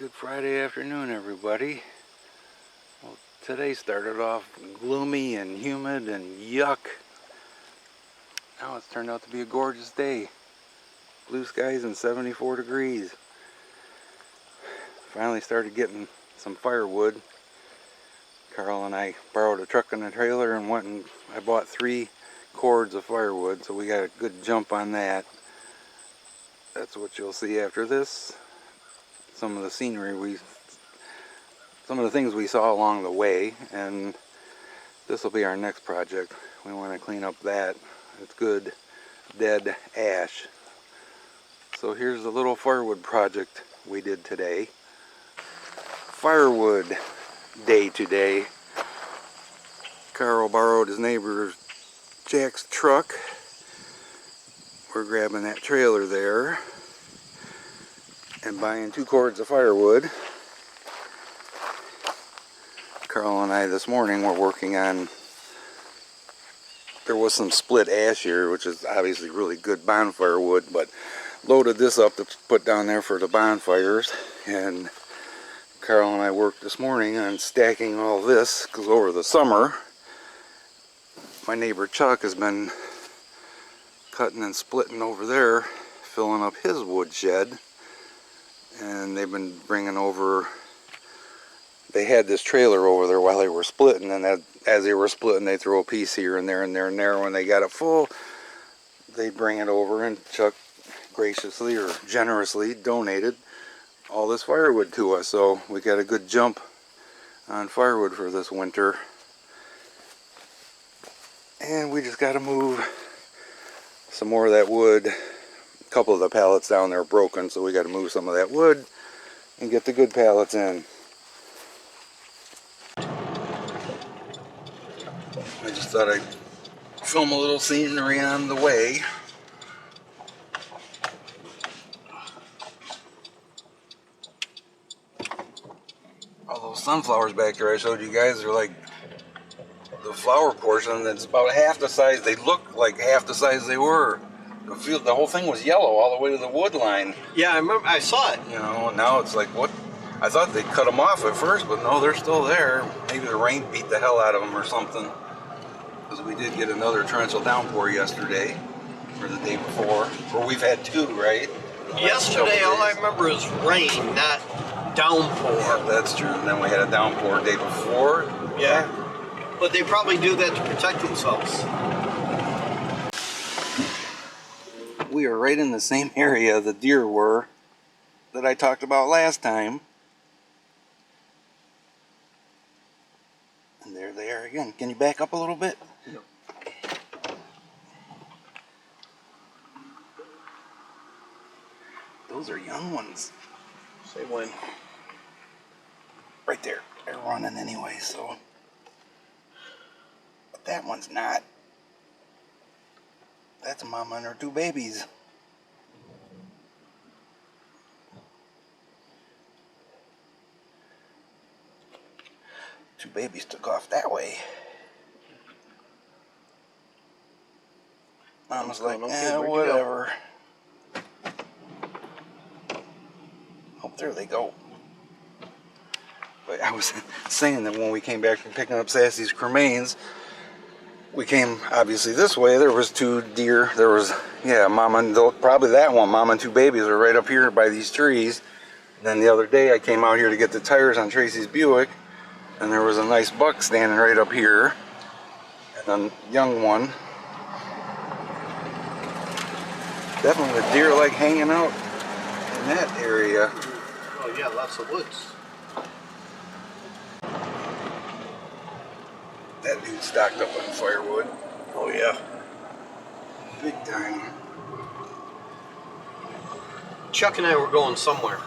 Good Friday afternoon, everybody. Well, today started off gloomy and humid and yuck. Now it's turned out to be a gorgeous day. Blue skies and 74 degrees. Finally started getting some firewood. Karl and I borrowed a truck and a trailer and went and I bought 3 cords of firewood, so we got a good jump on that. That's what you'll see after this. Some of the scenery some of the things we saw along the way, and this will be our next project. We want to clean up that. It's good dead ash. So here's the little firewood project we did today. Firewood day today. Carl borrowed his neighbor Jack's truck. We're grabbing that trailer there and buying 2 cords of firewood. Karl and I this morning were working on, there was some split ash here, which is obviously really good bonfire wood, but loaded this up to put down there for the bonfires. And Karl and I worked this morning on stacking all this, because over the summer my neighbor Chuck has been cutting and splitting over there, filling up his wood shed. And they've been bringing over, they had this trailer over there while they were splitting, and as they were splitting they throw a piece here and there and there and there. When they got it full, they bring it over, and Chuck graciously or generously donated all this firewood to us. So we got a good jump on firewood for this winter. And we just got to move some more of that wood. A couple of the pallets down there are broken, so we got to move some of that wood and get the good pallets in. I just thought I'd film a little scenery on the way. All those sunflowers back there I showed you guys are like the flower portion that's about half the size. They look like half the size they were. The whole thing was yellow all the way to the wood line. Yeah, I remember. I saw it. You know, now it's like, what? I thought they cut them off at first, but no, they're still there. Maybe the rain beat the hell out of them or something. Because we did get another torrential downpour yesterday, or the day before. Or we've had 2, right? Yesterday, all I remember is rain, not downpour. Yeah, that's true. And then we had a downpour the day before. Yeah. But they probably do that to protect themselves. We are right in the same area the deer were that I talked about last time. And there they are again. Can you back up a little bit? No. Those are young ones. Say when. Right there. They're running anyway, so. But that one's not. That's a mama and her 2 babies. Two babies took off that way. Mama's like, whatever. Oh, there they go. But I was saying that when we came back from picking up Sassy's cremains, we came obviously this way. There was 2 deer. There was, yeah, mama and probably that one. Mama and 2 babies are right up here by these trees. And then the other day I came out here to get the tires on Tracy's Buick, and there was a nice buck standing right up here, and a young one. Definitely the deer like hanging out in that area. Oh yeah, lots of woods. That dude stocked up on firewood. Oh yeah. Big time. Chuck and I were going somewhere,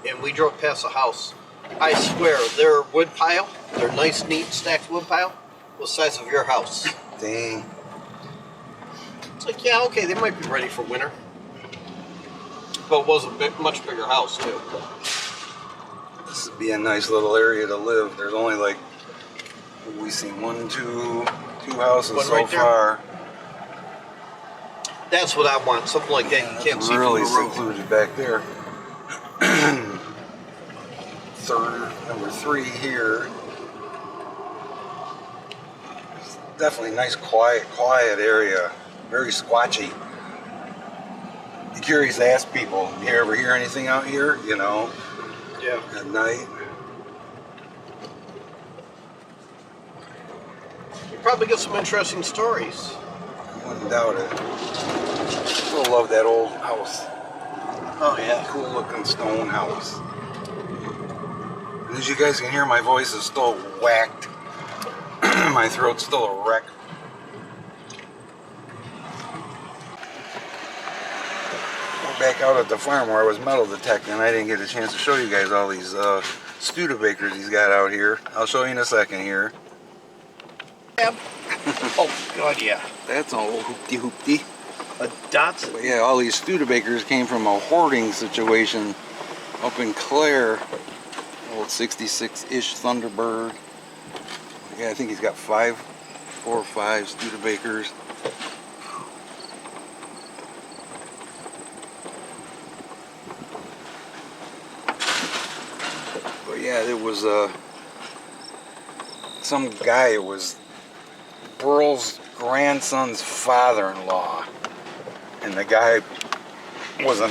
and we drove past a house. I swear, their wood pile, their nice, neat, stacked wood pile, was the size of your house. Dang. It's like, yeah, okay, they might be ready for winter. But it was a much bigger house, too. This would be a nice little area to live. There's only like, we've seen 1, 2 houses One so right there. far. That's what I want, something like that you can't see Really from the road. secluded back there. number 3 here. It's definitely nice, quiet area. Very squatchy. Be curious to ask people, you ever hear anything out here? You know, Yeah. at night. You probably get some interesting stories. I wouldn't doubt it. Still love that old house. Oh yeah. Cool looking stone house. As you guys can hear, my voice is still whacked. My throat's still a wreck. We're back out at the farm where I was metal detecting. I didn't get a chance to show you guys all these Studebakers he's got out here. I'll show you in a second here. Yeah. Oh god, yeah. That's all hoopty. A Datsun. But yeah, all these Studebakers came from a hoarding situation up in Clare. Old 66-ish Thunderbird. Yeah, I think he's got 4 or 5 Studebakers. But yeah, there was some guy. It was Burl's grandson's father-in-law, and the guy was a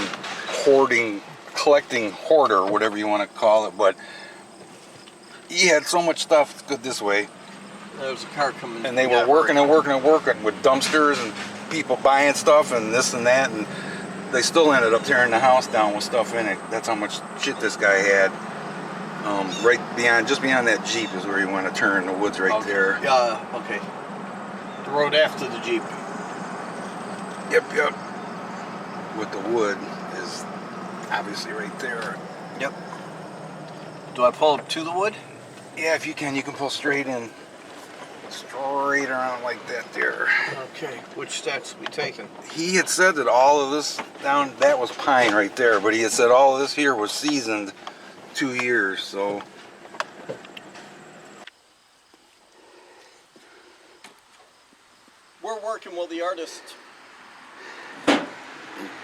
collecting hoarder, whatever you want to call it. But he had so much stuff. Good this way. There was a car coming. And they were working with dumpsters and people buying stuff and this and that, and they still ended up tearing the house down with stuff in it. That's how much shit this guy had. Right beyond, just beyond that Jeep is where you want to turn. The woods right there. Yeah. Okay. The road after the Jeep. Yep. With the wood is obviously right there. Yep. Do I pull up to the wood? Yeah, if you can pull straight in. Straight around like that there. Okay. Which stacks are we taking? He had said that all of this down, that was pine right there, but he had said all of this here was seasoned 2 years, so. We're working with the artist.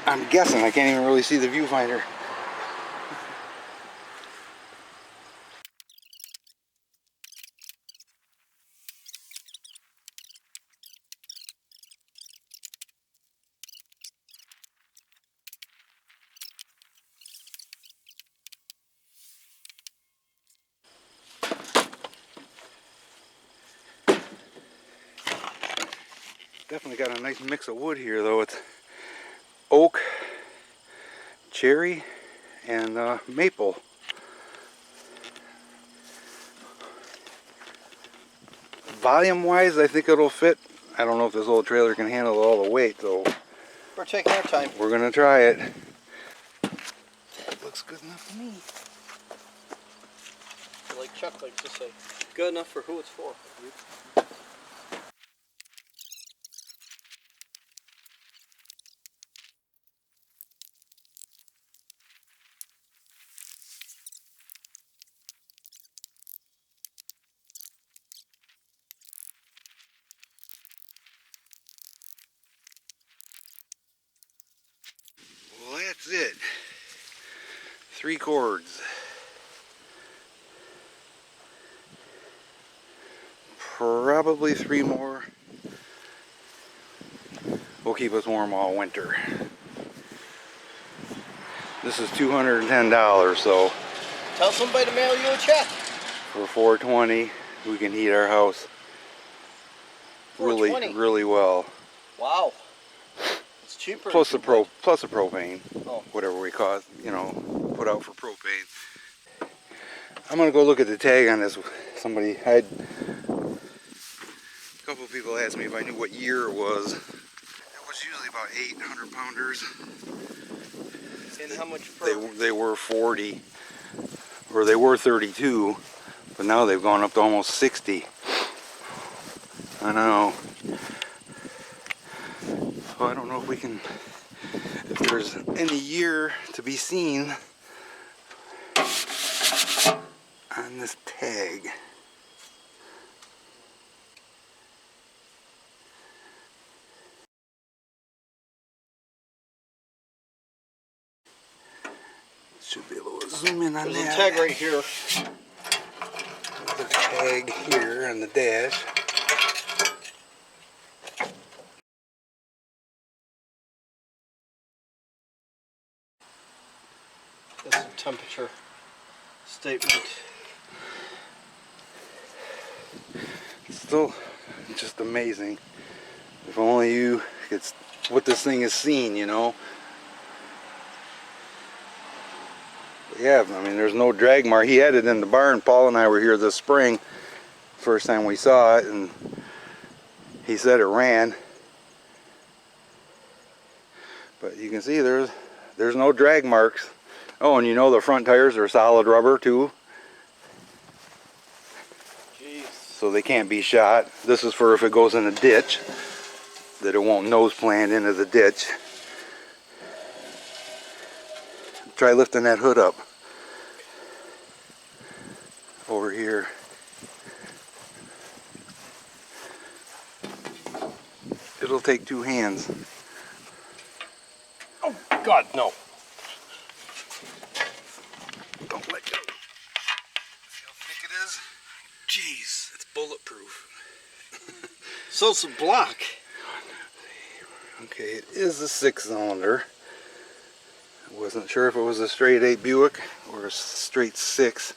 I'm guessing, I can't even really see the viewfinder. Definitely got a nice mix of wood here, though. It's oak, cherry, and maple. Volume-wise, I think it'll fit. I don't know if this old trailer can handle all the weight, though. We're taking our time. We're gonna try it. That looks good enough to me. Like Chuck likes to say, good enough for who it's for. Well, that's it. 3 chords. Probably 3 more. Will keep us warm all winter. This is $210, so Tell somebody to mail you a check. for $420 we can heat our house $420? really well. Wow. It's cheaper. Plus than the propane, Oh. whatever we cost, put out for propane. I'm gonna go look at the tag on this. A couple of people asked me if I knew what year it was. It was usually about 800 pounders. And how much per? They were 40, or they were 32, but now they've gone up to almost 60. I know. So I don't know if there's any year to be seen on this tag. Should be able to zoom in on There's a that. tag right here. There's a tag here on the dash. That's a temperature statement. Still just amazing. If only you could, what this thing has seen, you know. But yeah, I mean, there's no drag mark. He had it in the barn. Paul and I were here this spring, first time we saw it, and he said it ran. But you can see there's no drag marks. Oh, and you know the front tires are solid rubber too. Jeez. So they can't be shot. This is for if it goes in a ditch, that it won't nose plant into the ditch. Try lifting that hood up over here. It'll take two hands. Oh God, no. Don't let go. See how thick it is? Jeez, it's bulletproof. So it's a block. Okay, it is a 6-cylinder. I wasn't sure if it was a straight 8 Buick or a straight 6.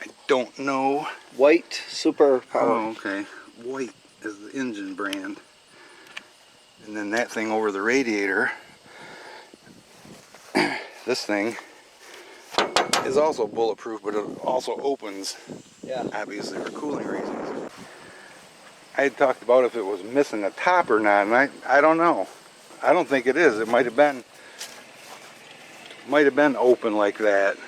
I don't know. White super power. Oh, okay. White is the engine brand. And then that thing over the radiator, this thing is also bulletproof, but it also opens, Yeah. obviously for cooling reasons. I had talked about if it was missing a top or not, and I don't know. I don't think it is. It might have been open like that.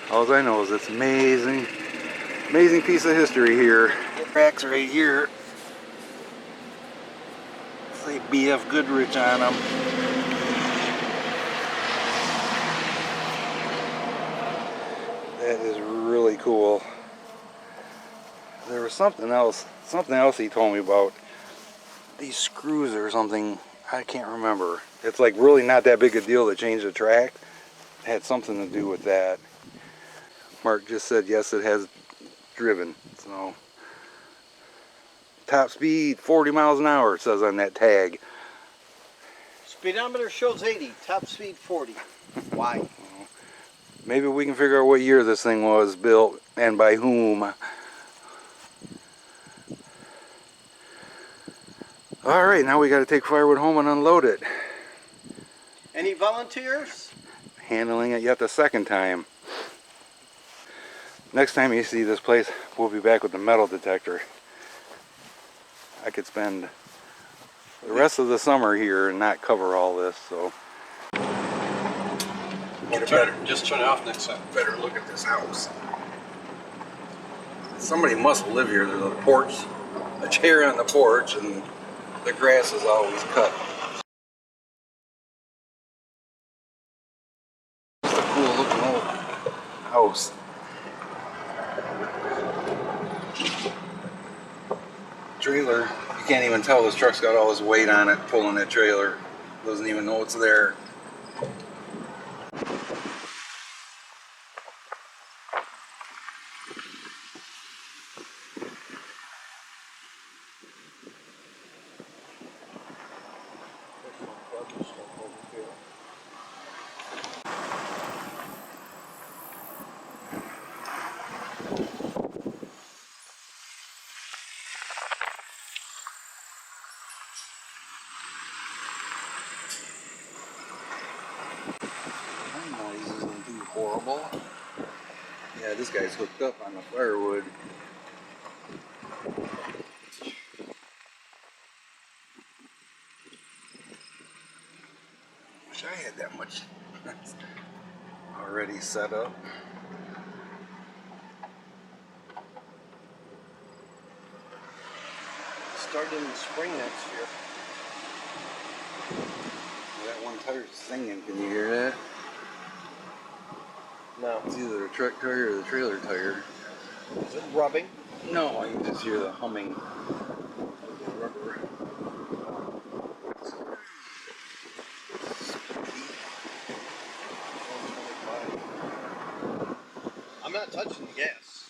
All I know is it's amazing, amazing piece of history here. Cracks right here. Say BF Goodrich on them. That is really cool. There was something else he told me about. These screws or something, I can't remember. It's like really not that big a deal to change the track. It had something to do with that. Mark just said yes, it has driven. So top speed 40 miles an hour, it says on that tag. Speedometer shows 80. Top speed 40. Why? Maybe we can figure out what year this thing was built and by whom. All right, now we got to take firewood home and unload it. Any volunteers? Handling it yet the second time. Next time you see this place, we'll be back with the metal detector. I could spend the rest of the summer here and not cover all this, so. Just turn it off next time. Better look at this house. Somebody must live here. There's a porch, a chair on the porch, and the grass is always cut. It's a cool looking old house. Trailer, you can't even tell this truck's got all this weight on it pulling that trailer. Doesn't even know it's there. Noise isn't too horrible. Yeah, this guy's hooked up on the firewood. Wish I had that much already set up. Starting in the spring next year. That one tire's singing, can you hear that? No. It's either the truck tire or the trailer tire. Is it rubbing? No, I can just hear the humming of the rubber. I'm not touching the gas.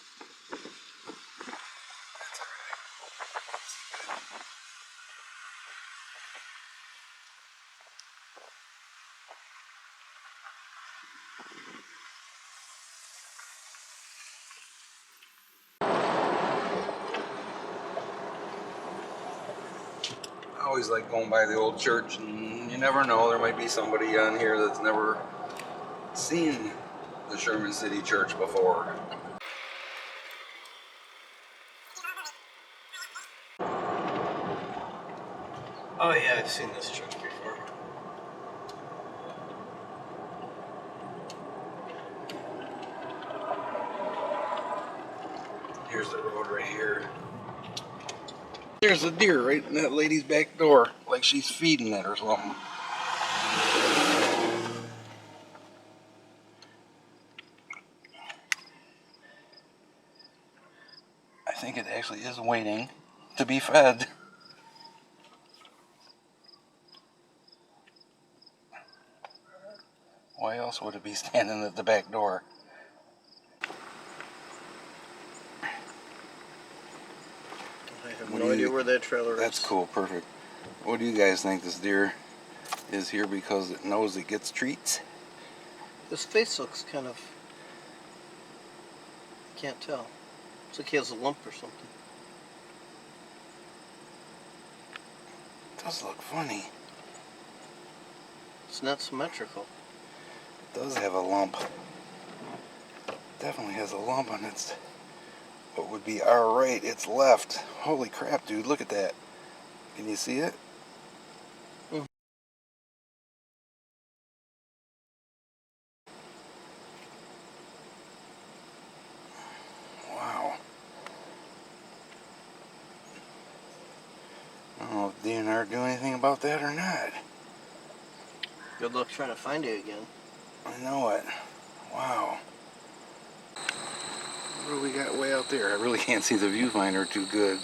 I always like going by the old church, and you never know, there might be somebody on here that's never seen the Sherman City Church before. Oh yeah, I've seen this church before. Here's the road right here. There's a deer right in that lady's back door, like she's feeding it or something. I think it actually is waiting to be fed. Why else would it be standing at the back door? I have no idea where that trailer is. That's cool, perfect. What do you guys think? This deer is here because it knows it gets treats? This face looks kind of... can't tell. Looks like he has a lump or something. It does look funny. It's not symmetrical. It does have a lump. Definitely has a lump on its, what would be our right, its left. Holy crap, dude, look at that. Can you see it? Mm. Wow. I don't know if DNR do anything about that or not. Good luck trying to find it again. I know it. Wow. What do we got way out there? I really can't see the viewfinder too good.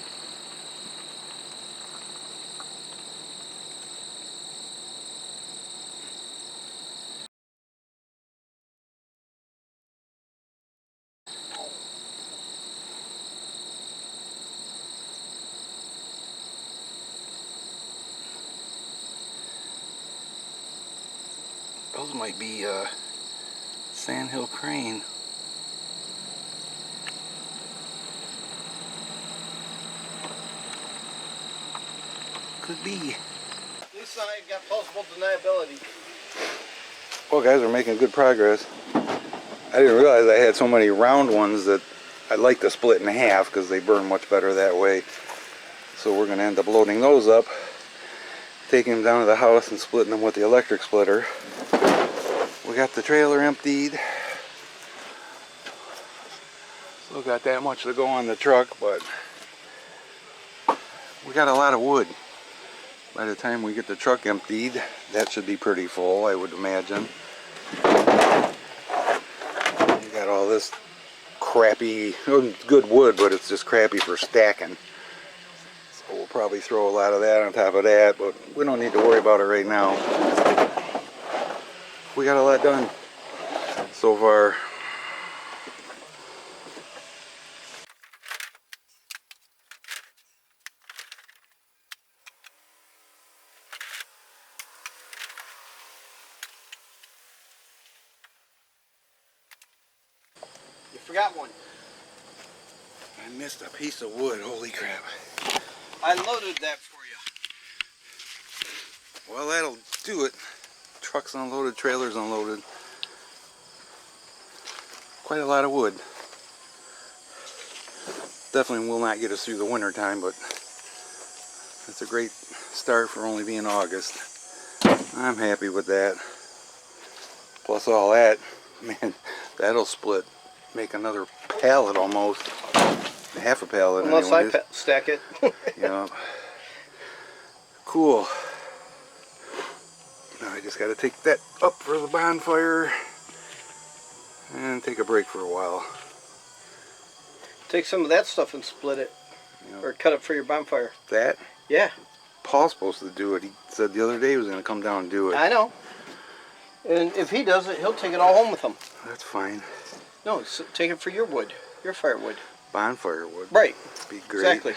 Those might be sandhill crane. Could be. At least I got plausible deniability. Well, guys, we're making good progress. I didn't realize I had so many round ones that I'd like to split in half because they burn much better that way. So we're going to end up loading those up, taking them down to the house and splitting them with the electric splitter. We got the trailer emptied. Still got that much to go on the truck, but we got a lot of wood. By the time we get the truck emptied, that should be pretty full, I would imagine. You got all this crappy, good wood, but it's just crappy for stacking. So we'll probably throw a lot of that on top of that, but we don't need to worry about it right now. We got a lot done so far. You forgot one. I missed a piece of wood, holy crap. I loaded that for you. Well, that'll do it. Truck's unloaded, trailer's unloaded. Quite a lot of wood. Definitely will not get us through the winter time, but it's a great start for only being August. I'm happy with that. Plus all that, man, that'll split, make another pallet almost. Half a pallet. Unless anyways. I stack it. Yeah. Cool. Now I just got to take that up for the bonfire. and take a break for a while. Take some of that stuff and split it, You know, or cut it for your bonfire. that Yeah, Paul's supposed to do it. He said the other day he was going to come down and do it. I know. And if he does it, he'll take it all home with him. That's fine. No, take it for your wood, your firewood. Bonfire wood. Right. Be great. Exactly.